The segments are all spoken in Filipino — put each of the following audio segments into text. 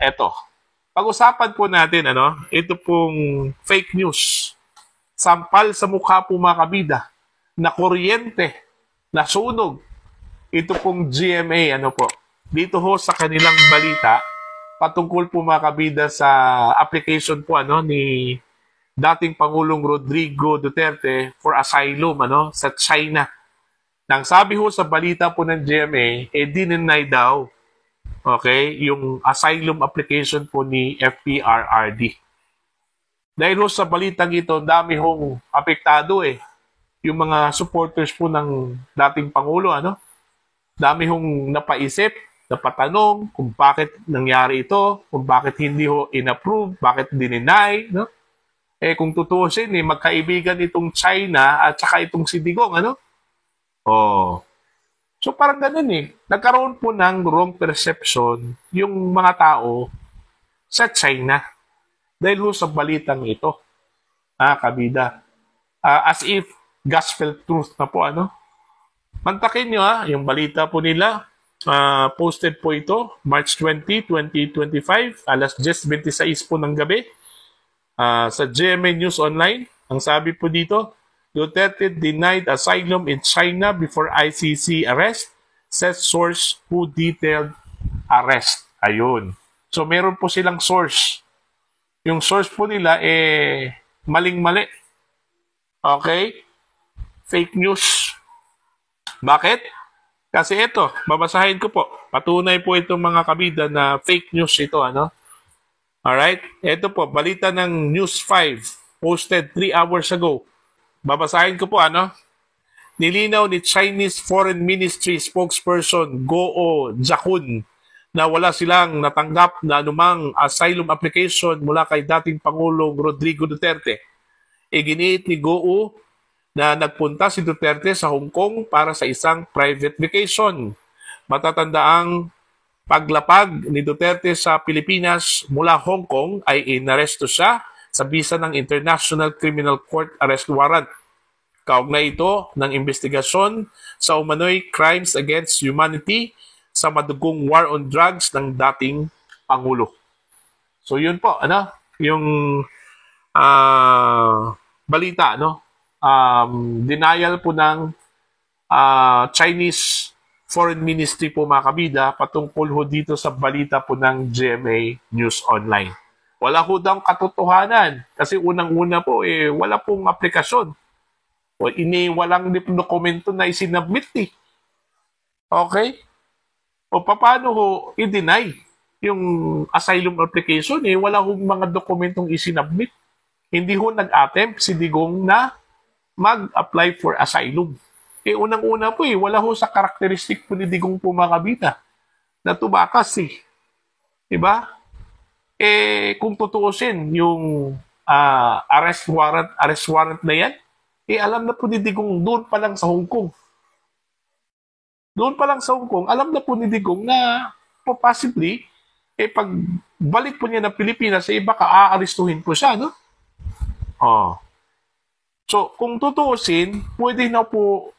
eto. Pag-usapan po natin, ito pong fake news. Sampal sa mukha po mga kabida, na kuryente, na sunog. Ito pong GMA, dito ho sa kanilang balita, patungkol po mga kabida sa application po, ni dating Pangulong Rodrigo Duterte for asylum, sa China. Nang sabi ho sa balita po ng GMA, dinenay daw, okay, yung asylum application po ni FPRRD. Dahil ho sa balitang ito, dami hong apektado yung mga supporters po ng dating Pangulo, dami hong napaisip, napatanong kung bakit nangyari ito, kung bakit hindi ho inapprove, bakit dinenay, kung tutuusin, magkaibigan itong China at saka itong si Digong, Oh. So parang ganun nagkaroon po ng wrong perception yung mga tao sa China dahil ho sa balitang ito. Kabida. As if gospel truth na po, Mantakin nyo yung balita po nila. Posted po ito, March 20, 2025, alas 10:26 po ng gabi. Sa GMA News Online, ang sabi po dito, Duterte denied asylum in China before ICC arrest, says source who detailed arrest. Ayun. So meron po silang source. Yung source po nila maling-mali. Okay? Fake news. Bakit? Kasi ito, babasahin ko po. Patunay po itong mga kabida na fake news ito, Alright? Ito po, balita ng News 5, posted 3 hours ago. Babasahin ko po, Nilinaw ni Chinese Foreign Ministry spokesperson Guo Jiakun na wala silang natanggap na anumang asylum application mula kay dating Pangulong Rodrigo Duterte. Iginiit ni Guo na nagpunta si Duterte sa Hong Kong para sa isang private vacation. Matatandaang paglapag ni Duterte sa Pilipinas mula Hong Kong ay inaresto siya sa bisa ng International Criminal Court arrest warrant. Kaugnay ito ng investigasyon sa umano'y crimes against humanity sa madugong war on drugs ng dating Pangulo. So yun po, yung balita, denial po ng Chinese Foreign Ministry po mga kabida patungkol ho dito sa balita po ng GMA News Online. Wala ho daw katotohanan kasi unang-una po wala pong aplikasyon o walang dokumento na isinabmit Okay? O paano ho i-deny yung asylum application wala hong mga dokumentong isinabmit. Hindi ho nag-attempt si Digong na mag-apply for asylum. Unang-una po wala ho sa karakteristik po ni Digong po mga kabida na tumakas Diba? Kung tutuusin yung arrest warrant na yan, alam na po ni Digong doon pa lang sa Hong Kong. Doon pa lang sa Hong Kong, alam na po ni Digong na possibly, pag balik po niya ng Pilipinas, baka aarestuhin po siya, So, kung tutuusin, pwede na po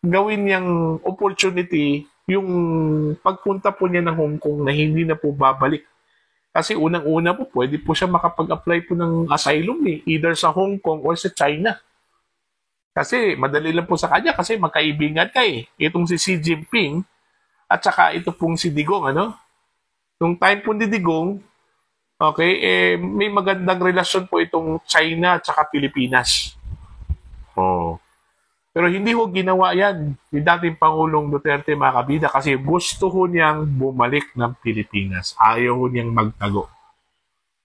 gawin niyang opportunity yung pagpunta po niya ng Hong Kong na hindi na po babalik. Kasi unang-una po, pwede po siya makapag-apply po ng asylum either sa Hong Kong or sa China. Kasi madali lang po sa kanya kasi magkaibigan Itong si Xi Jinping at saka ito pong si Digong, Nung time po ni Digong, okay, may magandang relasyon po itong China at saka Pilipinas. Pero hindi ho ginawa yan ni dating Pangulong Duterte mga kabida kasi gusto ho niyang bumalik ng Pilipinas. Ayaw ho niyang magtago.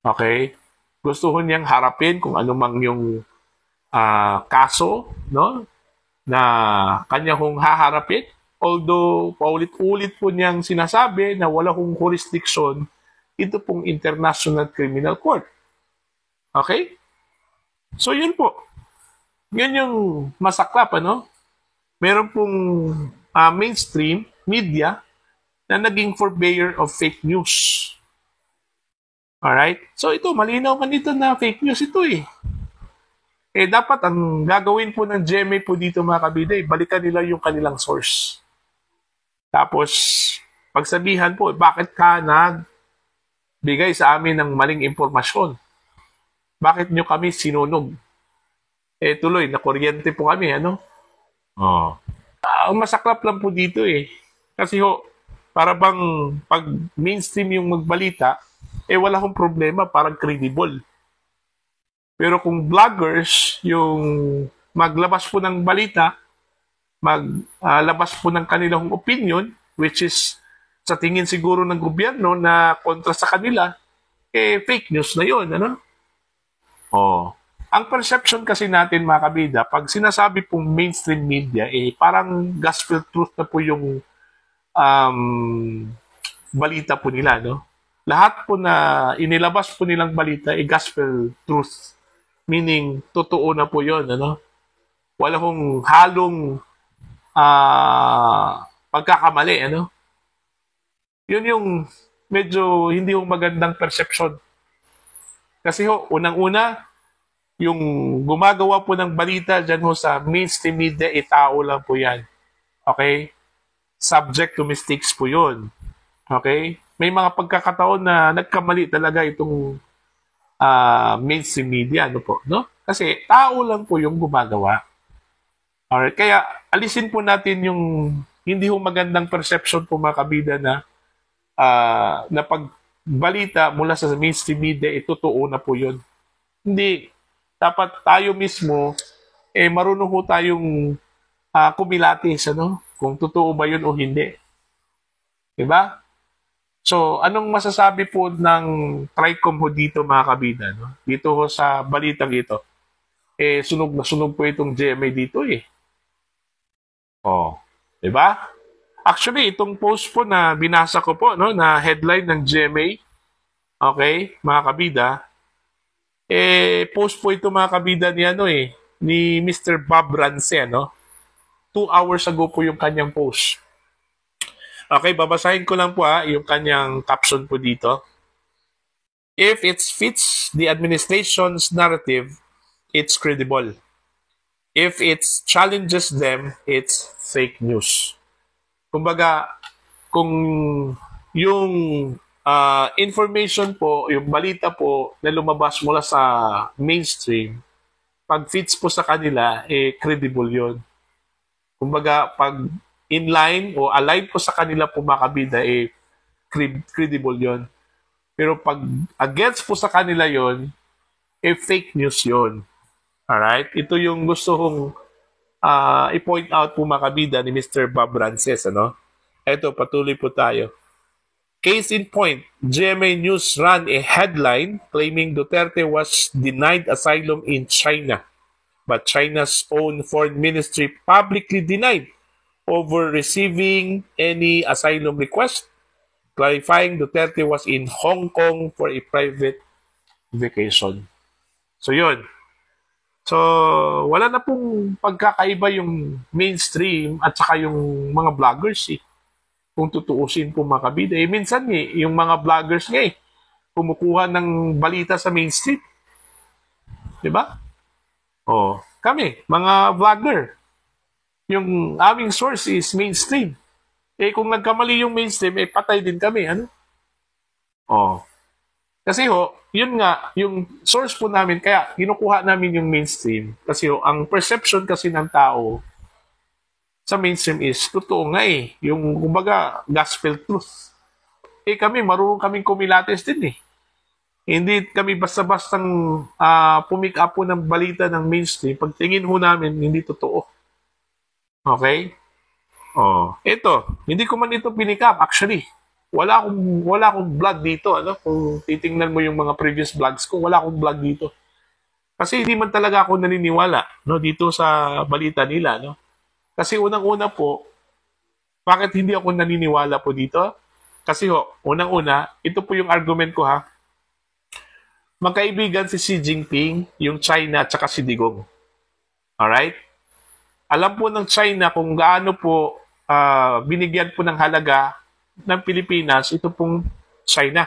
Okay? Gusto ho niyang harapin kung ano mang yung kaso na kanya hong haharapin. Although paulit-ulit po niyang sinasabi na wala hong jurisdiction ito pong International Criminal Court. Okay? So yun po. Yan yung masaklap, Meron pong mainstream media na naging purveyor of fake news. Alright? So ito, malinaw man ito na fake news ito dapat ang gagawin po ng GMA po dito mga kabida, balikan nila yung kanilang source. Tapos, pagsabihan po, bakit ka bigay sa amin ng maling impormasyon. Bakit nyo kami sinunog? Tuloy, na kuryente po kami, ano? Oh. Ang masaklap lang po dito Kasi para bang pag mainstream yung magbalita, wala akong problema, parang credible. Pero kung vloggers, yung maglabas po ng balita, maglabas po ng kanilang opinion, which is sa tingin siguro ng gobyerno na kontra sa kanila, fake news na yun, ano? Oh. Ang perception kasi natin, mga kabida, pag sinasabi pong mainstream media, parang gospel truth na po yung balita po nila, no? Lahat po na inilabas po nilang balita gospel truth. Meaning, totoo na po yun, ano? Wala hong halong pagkakamali, ano? Yun yung medyo hindi yung magandang perception. Kasi unang-una, yung gumagawa po ng balita dyan sa mainstream media, tao lang po yan. Okay? Subject to mistakes po yun. Okay? May mga pagkakataon na nagkamali talaga itong mainstream media, ano po, no? Kasi tao lang po yung gumagawa. Alright, kaya alisin po natin yung hindi ho magandang perception po, mga kabida, na pagbalita mula sa mainstream media, totoo na po yun. Hindi. Dapat tayo mismo, marunong po tayong kumilatis, ano? Kung totoo ba yun o hindi. Diba? So, anong masasabi po ng TRICOM ho dito, mga kabida, no? Dito ho sa balitang ito. Sunog na sunog po itong GMA dito Oh, 'di ba? Actually, itong post po na binasa ko po, no, na headline ng GMA, okay, mga kabida, post po ito, mga kabida, ni Mr. Bob Rance, no? 2 hours ago po yung kanyang post. Okay, babasahin ko lang po yung kanyang caption po dito. If it fits the administration's narrative, it's credible. If it challenges them, it's fake news. Kumbaga, kung yung information po, yung balita po na lumabas mula sa mainstream, pag fits po sa kanila, credible yun. Kumbaga, pag inline o aligned po sa kanila po, mga kabida, credible yon. Pero pag against po sa kanila yon, fake news yon. Alright? Ito yung gusto kong i-point out po, mga kabida, ni Mr. Bob Rances, ano? Ito, patuloy po tayo. Case in point, GMA News ran a headline claiming Duterte was denied asylum in China, but China's own foreign ministry publicly denied over receiving any asylum request, clarifying Duterte was in Hong Kong for a private vacation. So yun. So wala na pong pagkakaiba yung mainstream at saka yung mga vloggers kung tutuusin po, mga kabida. Minsan yung mga vloggers kumukuha ng balita sa mainstream. Diba? Kami, mga vlogger, yung aming source is mainstream. Kung nagkamali yung mainstream, patay din kami, ano? Kasi yun nga, yung source po namin, kaya kinukuha namin yung mainstream. Kasi ang perception kasi ng tao sa mainstream is, totoo nga yung, kumbaga, gospel truth. Kami, marunong kaming kumilates din Hindi kami basta-bastang pumick up po ng balita ng mainstream. Pagtingin ho namin, hindi totoo. Okay? Ito, hindi ko man ito pinikap. Actually, wala akong vlog dito. Ano? Kung titingnan mo yung mga previous vlogs ko, wala akong vlog dito. Kasi hindi man talaga ako naniniwala dito sa balita nila. No? Kasi unang-una po, bakit hindi ako naniniwala po dito? Kasi unang-una, ito po yung argument ko magkaibigan si Xi Jinping, yung China at saka si Digong. Alright? Alam po ng China kung gaano po binigyan po ng halaga ng Pilipinas, ito pong China.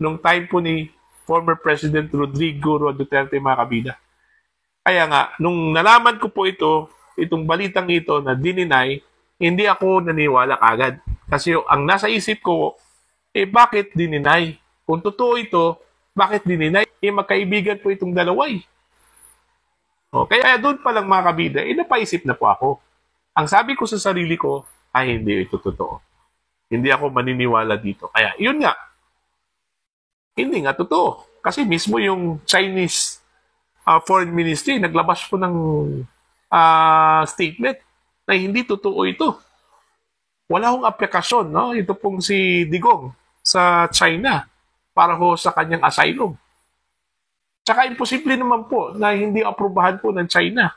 Nung time po ni former President Rodrigo Duterte, mga kabida. Kaya nga, nung nalaman ko po itong balitang ito na dininay, hindi ako naniwala kagad. Kasi ang nasa isip ko, bakit dininay? Kung totoo ito, bakit dininay? Magkaibigan po itong dalawa eh. O, kaya doon pa lang mga kabida, napaisip na po ako. Ang sabi ko sa sarili ko, ay hindi ito totoo. Hindi ako maniniwala dito. Kaya yun nga, hindi nga totoo. Kasi mismo yung Chinese Foreign Ministry naglabas po ng statement na hindi totoo ito. Wala hong aplikasyon, no? Ito pong si Digong sa China para ho sa kanyang asylum. Tsaka imposible naman po na hindi aprubahan po ng China.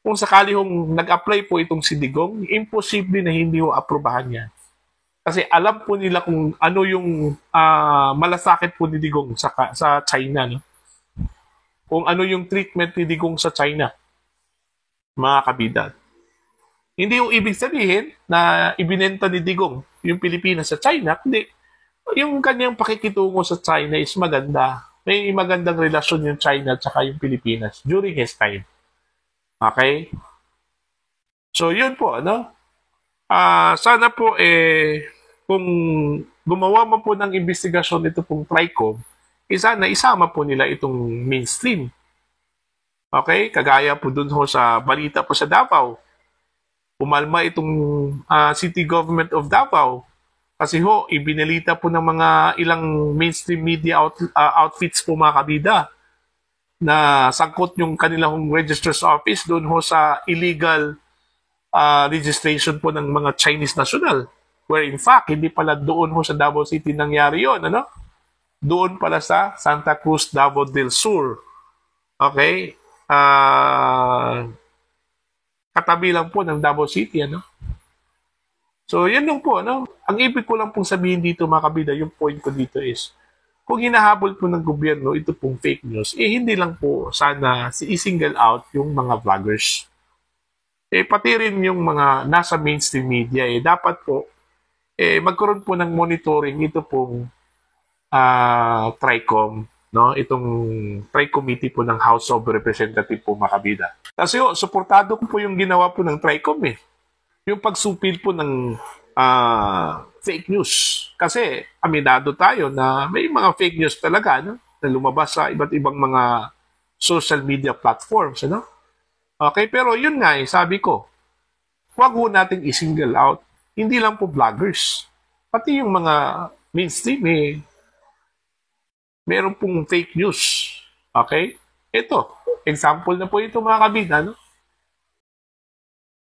Kung sakali hong nag-apply po itong si Digong, imposible na hindi ho aprubahan niya. Kasi alam po nila kung ano yung malasakit po ni Digong sa China. No? Kung ano yung treatment ni Digong sa China, mga kabida. Hindi yung ibig sabihin na ibinenta ni Digong yung Pilipinas sa China. Hindi. Yung kanyang pakikitungo sa China is maganda. May magandang relasyon yung China at saka yung Pilipinas during his time. Okay? So, yun po, ano? Sana po, kung gumawa mo po ng investigasyon ito pong TRICOM, sana isama po nila itong mainstream. Okay? Kagaya po dun ho sa balita po sa Davao. Umalma itong city government of Davao. Kasi ho, ibinalita po ng mga ilang mainstream media outfits po mga kabida na sangkot yung kanilang registrar's office doon ho sa illegal registration po ng mga Chinese national. Where in fact, hindi pala doon ho sa Davao City nangyari yon, ano? Doon pala sa Santa Cruz, Davao del Sur. Okay? Katabi lang po ng Davao City, ano? So, yan yung po, ano? Ang ibig ko lang pong sabihin dito, mga kabida, yung point ko dito is, kung hinahabol po ng gobyerno ito pong fake news, hindi lang po sana i-single out yung mga vloggers. Pati rin yung mga nasa mainstream media, dapat po, magkaroon po ng monitoring ito pong TRICOM, no? Itong TRI-Committee po ng House of Representatives po, mga kabida. Kasi suportado ko po yung ginawa po ng TRICOM yung pagsupil po ng fake news. Kasi aminado tayo na may mga fake news talaga, no? Na lumabas sa iba't ibang mga social media platforms. Ano? Okay, pero yun nga sabi ko, huwag ho nating i-single out. Hindi lang po vloggers. Pati yung mga mainstream, meron pong fake news. Okay? Ito, example na po ito mga kabida. No?